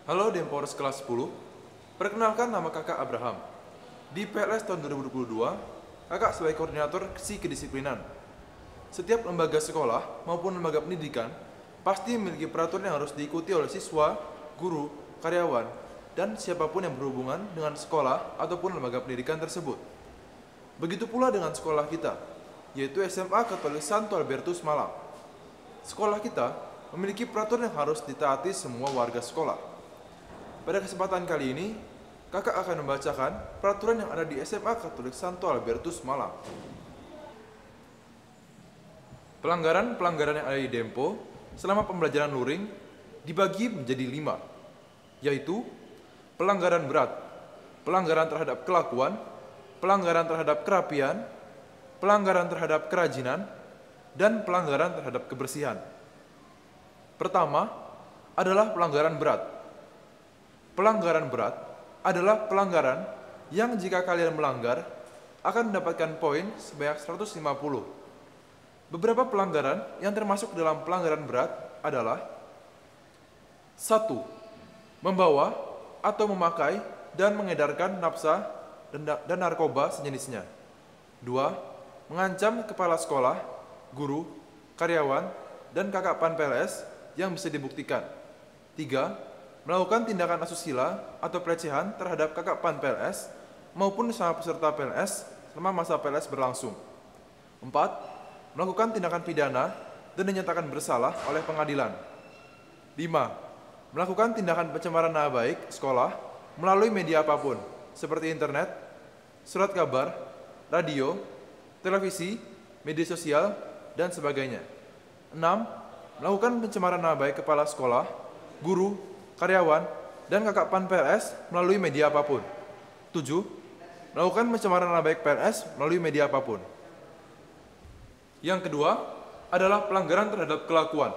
Halo Dempors kelas 10, perkenalkan nama kakak Abraham. Di PLS tahun 2022, kakak sebagai koordinator si kedisiplinan. Setiap lembaga sekolah maupun lembaga pendidikan pasti memiliki peraturan yang harus diikuti oleh siswa, guru, karyawan, dan siapapun yang berhubungan dengan sekolah ataupun lembaga pendidikan tersebut. Begitu pula dengan sekolah kita, yaitu SMA Katolik Santo Albertus Malang. Sekolah kita memiliki peraturan yang harus ditaati semua warga sekolah. Pada kesempatan kali ini, kakak akan membacakan peraturan yang ada di SMA Katolik Santo Albertus Malang. Pelanggaran-pelanggaran yang ada di Dempo selama pembelajaran luring dibagi menjadi 5, yaitu pelanggaran berat, pelanggaran terhadap kelakuan, pelanggaran terhadap kerapian, pelanggaran terhadap kerajinan, dan pelanggaran terhadap kebersihan. Pertama adalah pelanggaran berat. Pelanggaran berat adalah pelanggaran yang jika kalian melanggar akan mendapatkan poin sebanyak 150. Beberapa pelanggaran yang termasuk dalam pelanggaran berat adalah 1. Membawa atau memakai dan mengedarkan nafsa dan narkoba sejenisnya. 2. Mengancam kepala sekolah, guru, karyawan, dan kakak PAN PLS yang bisa dibuktikan. 3. Melakukan tindakan asusila atau pelecehan terhadap kakak PAN PLS maupun sama peserta PLS selama masa PLS berlangsung. 4. Melakukan tindakan pidana dan dinyatakan bersalah oleh pengadilan. 5. Melakukan tindakan pencemaran nama baik sekolah melalui media apapun, seperti internet, surat kabar, radio, televisi, media sosial, dan sebagainya. 6. Melakukan pencemaran nama baik kepala sekolah, guru, karyawan, dan kakak PAN PLS melalui media apapun. 7. Melakukan pencemaran nama baik PLS melalui media apapun. Yang kedua adalah pelanggaran terhadap kelakuan.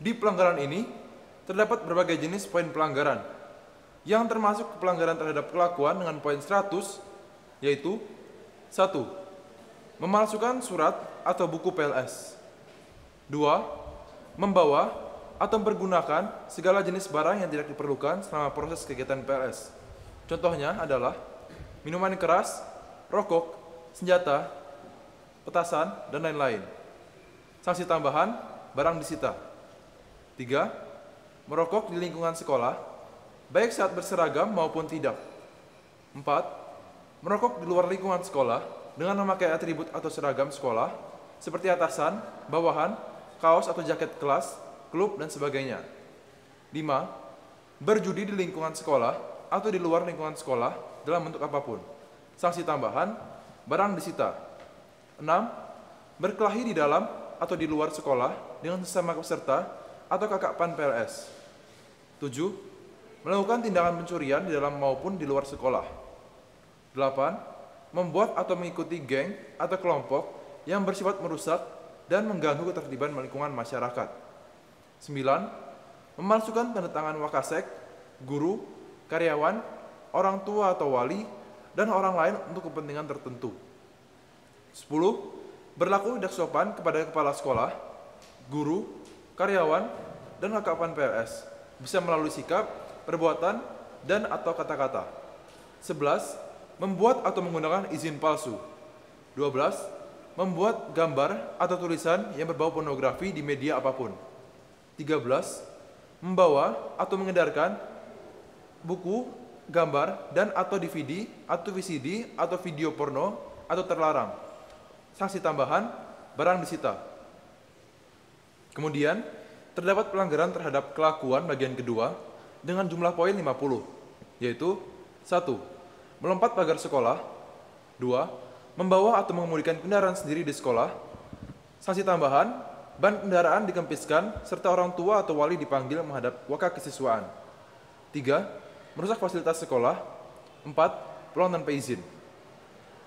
Di pelanggaran ini terdapat berbagai jenis poin pelanggaran yang termasuk pelanggaran terhadap kelakuan dengan poin 100, yaitu 1. Memalsukan surat atau buku PLS. 2. Membawa atau mempergunakan segala jenis barang yang tidak diperlukan selama proses kegiatan PLS. Contohnya adalah minuman keras, rokok, senjata, petasan, dan lain-lain. Sanksi tambahan, barang disita. 3. Merokok di lingkungan sekolah, baik saat berseragam maupun tidak. 4. Merokok di luar lingkungan sekolah dengan memakai atribut atau seragam sekolah, seperti atasan, bawahan, kaos atau jaket kelas, klub, dan sebagainya. 5. Berjudi di lingkungan sekolah atau di luar lingkungan sekolah dalam bentuk apapun. Sanksi tambahan, barang disita. 6. Berkelahi di dalam atau di luar sekolah dengan sesama peserta atau kakak PAN PLS. 7. Melakukan tindakan pencurian di dalam maupun di luar sekolah. 8. Membuat atau mengikuti geng atau kelompok yang bersifat merusak dan mengganggu ketertiban lingkungan masyarakat. 9. Memalsukan tanda tangan wakasek, guru, karyawan, orang tua atau wali, dan orang lain untuk kepentingan tertentu. 10. Berlaku tidak sopan kepada kepala sekolah, guru, karyawan, dan kakak PAN PLS, bisa melalui sikap, perbuatan, dan atau kata-kata. 11. Membuat atau menggunakan izin palsu. 12. Membuat gambar atau tulisan yang berbau pornografi di media apapun. 13. Membawa atau mengedarkan buku, gambar, dan atau DVD atau VCD atau video porno atau terlarang. Sanksi tambahan, barang disita. Kemudian, terdapat pelanggaran terhadap kelakuan bagian kedua dengan jumlah poin 50, yaitu 1. Melompat pagar sekolah. 2. Membawa atau mengemudikan kendaraan sendiri di sekolah. Sanksi tambahan, ban kendaraan dikempiskan, serta orang tua atau wali dipanggil menghadap wakak kesiswaan. 3. Merusak fasilitas sekolah. 4. Pulang tanpa izin.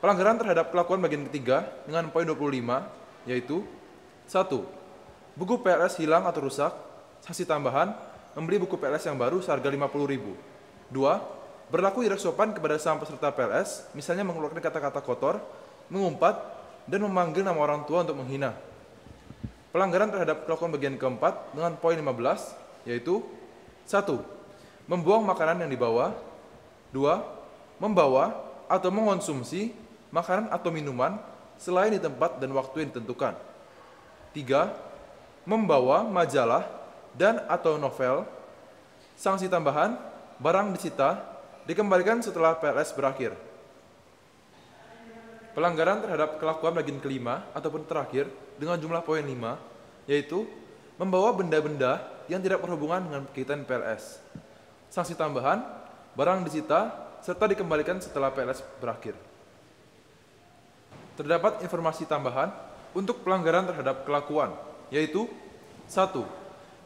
Pelanggaran terhadap kelakuan bagian ketiga dengan poin 25, yaitu 1. Buku PLS hilang atau rusak. Sanksi tambahan, membeli buku PLS yang baru seharga 50.000. 2. Berlaku tidak sopan kepada sama peserta PLS, misalnya mengeluarkan kata-kata kotor, mengumpat, dan memanggil nama orang tua untuk menghina. Pelanggaran terhadap kelakuan bagian keempat dengan poin 15, yaitu 1. membuang makanan yang dibawa. 2. Membawa atau mengonsumsi makanan atau minuman selain di tempat dan waktu yang ditentukan. 3. Membawa majalah dan atau novel. Sanksi tambahan, barang disita, dikembalikan setelah PLS berakhir. Pelanggaran terhadap kelakuan bagian kelima ataupun terakhir dengan jumlah poin 5, yaitu membawa benda-benda yang tidak berhubungan dengan kegiatan PLS. Sanksi tambahan, barang disita, serta dikembalikan setelah PLS berakhir. Terdapat informasi tambahan untuk pelanggaran terhadap kelakuan, yaitu 1.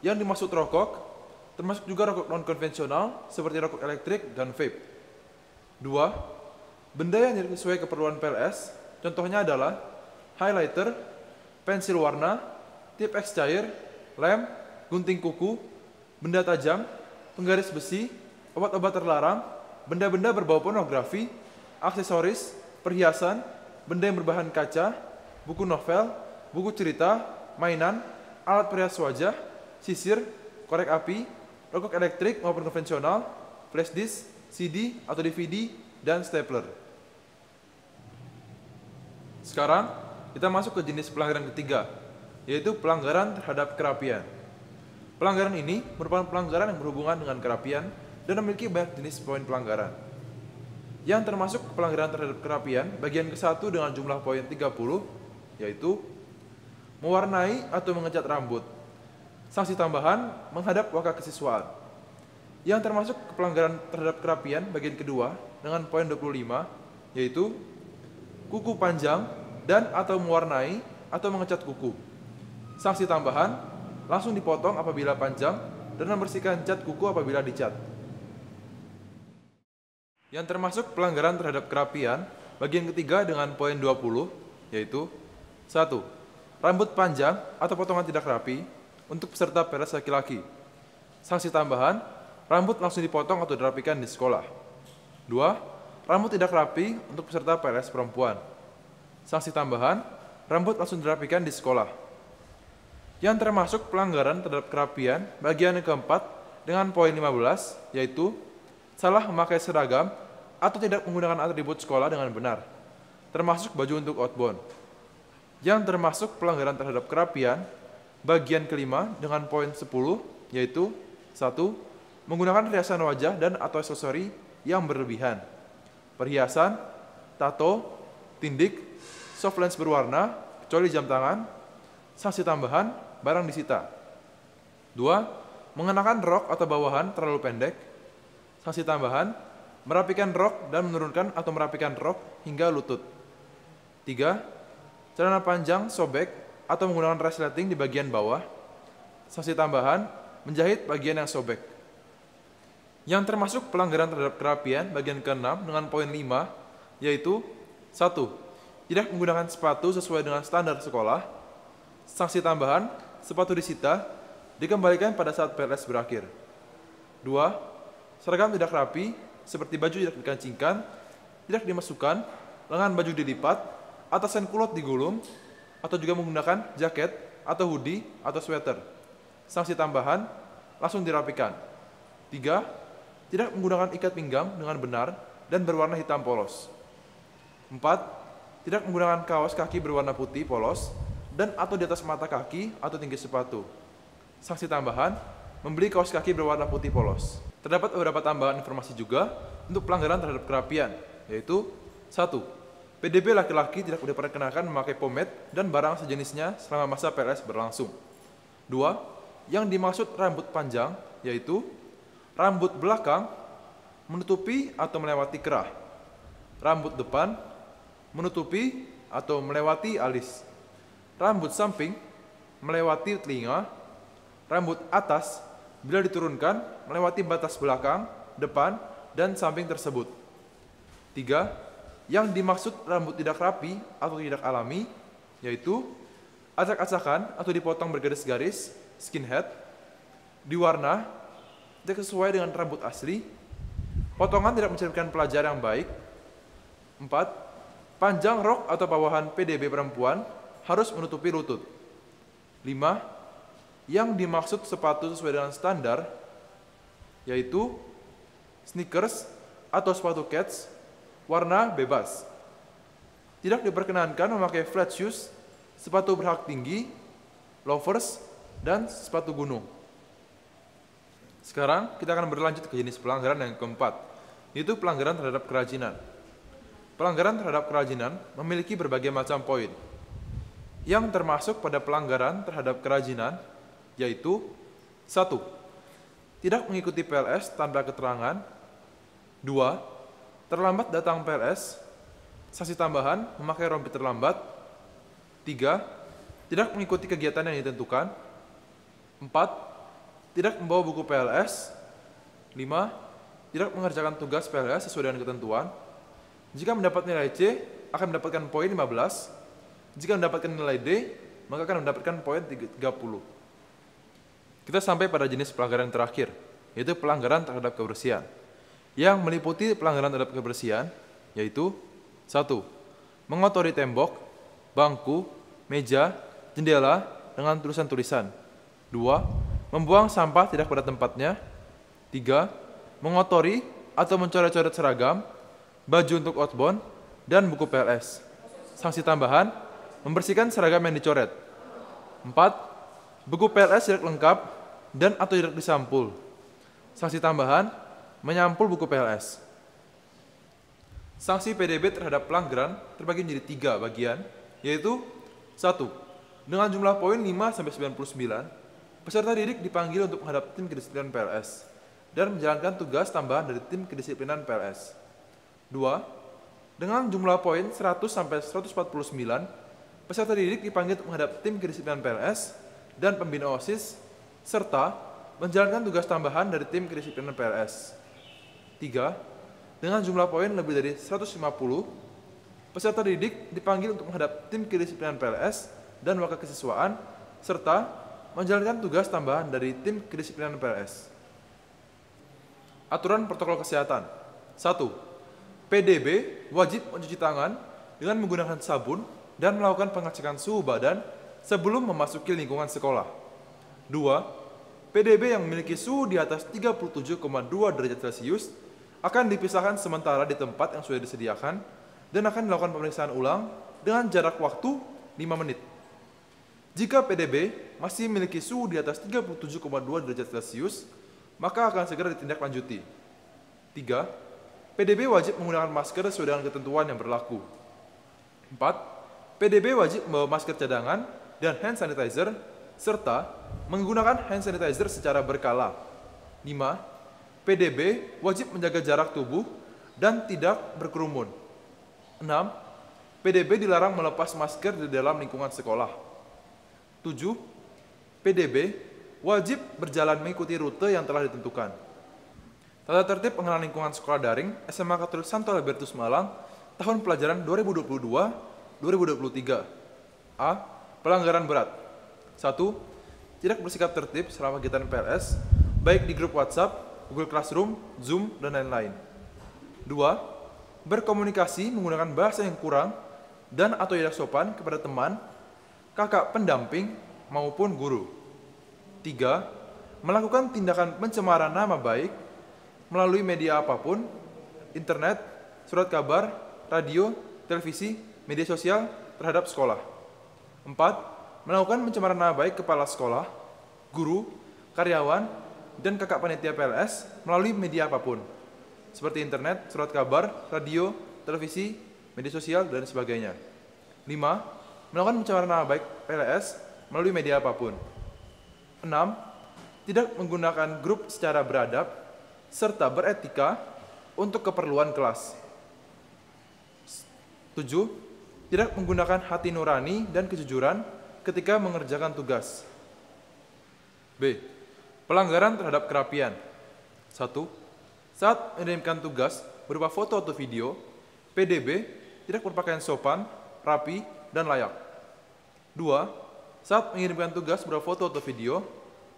Yang dimaksud rokok, termasuk juga rokok non-konvensional seperti rokok elektrik dan vape. 2. Benda yang tidak sesuai keperluan PLS, contohnya adalah highlighter, pensil warna, tip X cair, lem, gunting kuku, benda tajam, penggaris besi, obat-obat terlarang, benda-benda berbau pornografi, aksesoris, perhiasan, benda yang berbahan kaca, buku novel, buku cerita, mainan, alat perhias wajah, sisir, korek api, rokok elektrik maupun konvensional, flash disk, CD atau DVD, dan stapler. Sekarang, kita masuk ke jenis pelanggaran ketiga, yaitu pelanggaran terhadap kerapian. Pelanggaran ini merupakan pelanggaran yang berhubungan dengan kerapian dan memiliki banyak jenis poin pelanggaran. Yang termasuk pelanggaran terhadap kerapian, bagian ke-1 dengan jumlah poin 30, yaitu mewarnai atau mengecat rambut. Sanksi tambahan, menghadap wakil kesiswaan. Yang termasuk pelanggaran terhadap kerapian, bagian kedua dengan poin 25, yaitu kuku panjang dan atau mewarnai atau mengecat kuku. Sanksi tambahan, langsung dipotong apabila panjang dan membersihkan cat kuku apabila dicat. Yang termasuk pelanggaran terhadap kerapian, bagian ketiga dengan poin 20, yaitu 1. Rambut panjang atau potongan tidak rapi untuk peserta PLS laki-laki. Sanksi tambahan, rambut langsung dipotong atau dirapikan di sekolah. 2. Rambut tidak rapi untuk peserta PLS perempuan. Sanksi tambahan, rambut langsung dirapikan di sekolah. Yang termasuk pelanggaran terhadap kerapian, bagian yang keempat dengan poin 15, yaitu salah memakai seragam atau tidak menggunakan atribut sekolah dengan benar, termasuk baju untuk outbound. Yang termasuk pelanggaran terhadap kerapian, bagian kelima dengan poin 10, yaitu 1. Menggunakan riasan wajah dan atau aksesori yang berlebihan. Perhiasan, tato, tindik, soft lens berwarna, kecuali jam tangan. Sanksi tambahan, barang disita. 2. Mengenakan rok atau bawahan terlalu pendek. Sanksi tambahan, merapikan rok dan menurunkan atau merapikan rok hingga lutut. 3. Celana panjang sobek atau menggunakan resleting di bagian bawah. Sanksi tambahan, menjahit bagian yang sobek. Yang termasuk pelanggaran terhadap kerapian bagian ke-6 dengan poin 5, yaitu 1. Tidak menggunakan sepatu sesuai dengan standar sekolah. Sanksi tambahan, sepatu disita, dikembalikan pada saat PLS berakhir. 2. Seragam tidak rapi, seperti baju tidak dikancingkan, tidak dimasukkan, lengan baju dilipat, atasan kulot digulung, atau juga menggunakan jaket atau hoodie atau sweater. Sanksi tambahan, langsung dirapikan. 3. Tidak menggunakan ikat pinggang dengan benar dan berwarna hitam polos. 4. Tidak menggunakan kaos kaki berwarna putih polos dan atau di atas mata kaki atau tinggi sepatu. Sanksi tambahan, membeli kaos kaki berwarna putih polos. Terdapat beberapa tambahan informasi juga untuk pelanggaran terhadap kerapian, yaitu 1. PDB laki-laki tidak diperkenakan memakai pomade dan barang sejenisnya selama masa PLS berlangsung. 2. Yang dimaksud rambut panjang, yaitu rambut belakang menutupi atau melewati kerah, rambut depan menutupi atau melewati alis, rambut samping melewati telinga, rambut atas bila diturunkan melewati batas belakang, depan, dan samping tersebut. 3. Yang dimaksud rambut tidak rapi atau tidak alami, yaitu acak-acakan atau dipotong bergaris-garis, skinhead, diwarna tidak sesuai dengan rambut asli, potongan tidak mencerminkan pelajar yang baik. 4. Panjang rok atau bawahan PDB perempuan harus menutupi lutut. 5. Yang dimaksud sepatu sesuai dengan standar, yaitu sneakers, atau sepatu kets warna bebas. Tidak diperkenankan memakai flat shoes, sepatu berhak tinggi, loafers, dan sepatu gunung. Sekarang kita akan berlanjut ke jenis pelanggaran yang keempat, yaitu pelanggaran terhadap kerajinan. Pelanggaran terhadap kerajinan memiliki berbagai macam poin. Yang termasuk pada pelanggaran terhadap kerajinan yaitu 1. Tidak mengikuti PLS tanpa keterangan. 2. Terlambat datang PLS. Sanksi tambahan memakai rompi terlambat. 3. Tidak mengikuti kegiatan yang ditentukan. 4. Tidak membawa buku PLS. 5. Tidak mengerjakan tugas PLS sesuai dengan ketentuan. Jika mendapat nilai C, akan mendapatkan poin 15. Jika mendapatkan nilai D, maka akan mendapatkan poin 30. Kita sampai pada jenis pelanggaran terakhir, yaitu pelanggaran terhadap kebersihan. Yang meliputi pelanggaran terhadap kebersihan, yaitu 1. Mengotori tembok, bangku, meja, jendela dengan tulisan-tulisan. 2. Membuang sampah tidak pada tempatnya. 3. Mengotori atau mencoret-coret seragam, baju untuk outbound, dan buku PLS. Sanksi tambahan, membersihkan seragam yang dicoret. 4. Buku PLS tidak lengkap dan atau tidak disampul. Sanksi tambahan, menyampul buku PLS. Sanksi PDB terhadap pelanggaran terbagi menjadi 3 bagian, yaitu 1. Dengan jumlah poin 5-99, peserta didik dipanggil untuk menghadap tim kedisiplinan PLS dan menjalankan tugas tambahan dari tim kedisiplinan PLS. 2. Dengan jumlah poin 100-149, peserta didik dipanggil untuk menghadap tim kedisiplinan PLS dan pembina OSIS, serta menjalankan tugas tambahan dari tim kedisiplinan PLS. 3. Dengan jumlah poin lebih dari 150, peserta didik dipanggil untuk menghadap tim kedisiplinan PLS dan wakil kesiswaan, serta menjalankan tugas tambahan dari tim kedisiplinan PLS. Aturan protokol kesehatan. 1. PDB wajib mencuci tangan dengan menggunakan sabun dan melakukan pengecekan suhu badan sebelum memasuki lingkungan sekolah. 2. PDB yang memiliki suhu di atas 37,2 derajat Celcius akan dipisahkan sementara di tempat yang sudah disediakan dan akan dilakukan pemeriksaan ulang dengan jarak waktu 5 menit. Jika PDB masih memiliki suhu di atas 37,2 derajat Celcius, maka akan segera ditindaklanjuti. 3. PDB wajib menggunakan masker sesuai dengan ketentuan yang berlaku. 4. PDB wajib membawa masker cadangan dan hand sanitizer, serta menggunakan hand sanitizer secara berkala. 5. PDB wajib menjaga jarak tubuh dan tidak berkerumun. 6. PDB dilarang melepas masker di dalam lingkungan sekolah. 7. PDB wajib berjalan mengikuti rute yang telah ditentukan. Tata tertib pengenalan lingkungan sekolah daring SMA Katolik Santo Albertus Malang tahun pelajaran 2022-2023. A. Pelanggaran berat. 1. Tidak bersikap tertib selama kegiatan PLS, baik di grup WhatsApp, Google Classroom, Zoom, dan lain-lain. 2. Berkomunikasi menggunakan bahasa yang kurang dan atau tidak sopan kepada teman, kakak pendamping, maupun guru. 3. Melakukan tindakan pencemaran nama baik melalui media apapun, internet, surat kabar, radio, televisi, media sosial terhadap sekolah. 4. Melakukan pencemaran nama baik kepala sekolah, guru, karyawan, dan kakak panitia PLS melalui media apapun, seperti internet, surat kabar, radio, televisi, media sosial, dan sebagainya. 5. Melakukan pencemaran nama baik PLS melalui media apapun. 6. Tidak menggunakan grup secara beradab serta beretika untuk keperluan kelas. 7. Tidak menggunakan hati nurani dan kejujuran ketika mengerjakan tugas. B. Pelanggaran terhadap kerapian. 1. Saat mengirimkan tugas berupa foto atau video, PDB tidak berpakaian sopan, rapi, dan layak. 2. Saat mengirimkan tugas berupa foto atau video,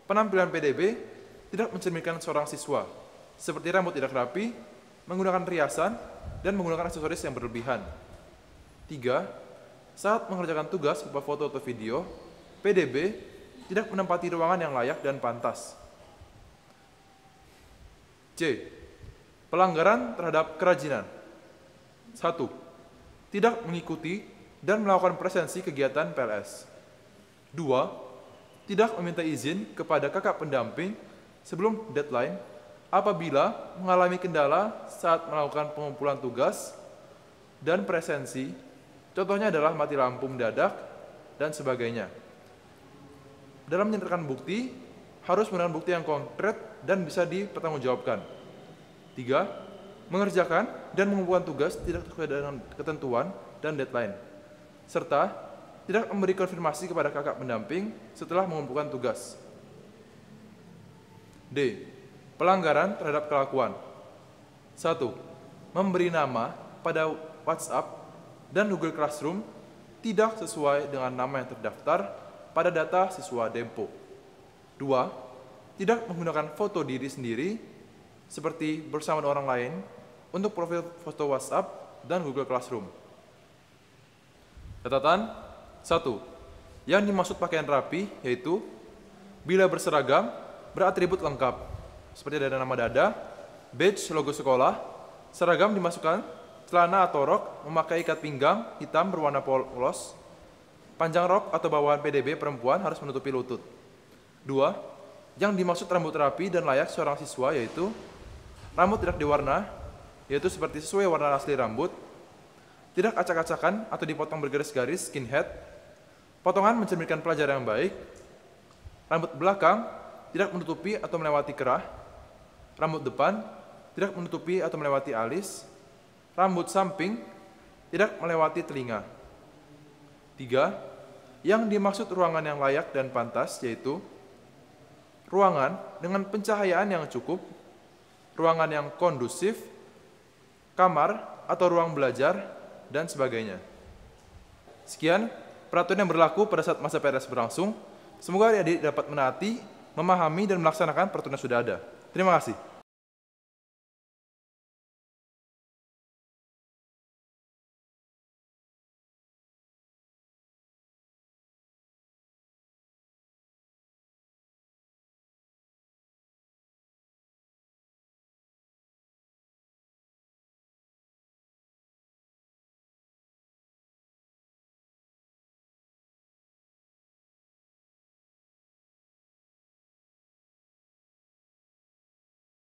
penampilan PDB tidak mencerminkan seorang siswa, seperti rambut tidak rapi, menggunakan riasan, dan menggunakan aksesoris yang berlebihan. 3. Saat mengerjakan tugas berupa foto atau video, PDB tidak menempati ruangan yang layak dan pantas. C. Pelanggaran terhadap kerajinan. 1. Tidak mengikuti dan melakukan presensi kegiatan PLS. 2. Tidak meminta izin kepada kakak pendamping sebelum deadline apabila mengalami kendala saat melakukan pengumpulan tugas dan presensi, contohnya adalah mati lampu mendadak dan sebagainya. Dalam menyatakan bukti, harus menggunakan bukti yang konkret dan bisa dipertanggungjawabkan. 3. Mengerjakan dan mengumpulkan tugas tidak sesuai dengan ketentuan dan deadline, serta tidak memberi konfirmasi kepada kakak pendamping setelah mengumpulkan tugas. D. Pelanggaran terhadap kelakuan. 1. Memberi nama pada WhatsApp dan Google Classroom tidak sesuai dengan nama yang terdaftar pada data siswa Dempo. 2. Tidak menggunakan foto diri sendiri seperti bersama orang lain untuk profil foto WhatsApp dan Google Classroom. Catatan. 1. Yang dimaksud pakaian rapi yaitu bila berseragam, beratribut lengkap seperti ada nama dada, badge logo sekolah, seragam dimasukkan celana atau rok memakai ikat pinggang hitam berwarna polos, panjang rok atau bawahan PDB perempuan harus menutupi lutut. 2. Yang dimaksud rambut rapi dan layak seorang siswa yaitu rambut tidak diwarna, yaitu seperti sesuai warna asli rambut, tidak acak-acakan atau dipotong bergaris-garis skinhead, potongan mencerminkan pelajar yang baik, rambut belakang tidak menutupi atau melewati kerah, rambut depan tidak menutupi atau melewati alis, rambut samping tidak melewati telinga. 3. Yang dimaksud ruangan yang layak dan pantas yaitu ruangan dengan pencahayaan yang cukup, ruangan yang kondusif, kamar atau ruang belajar, dan sebagainya. Sekian peraturan yang berlaku pada saat masa PLS berlangsung. Semoga adik-adik dapat menaati, memahami, dan melaksanakan peraturan yang sudah ada. Terima kasih.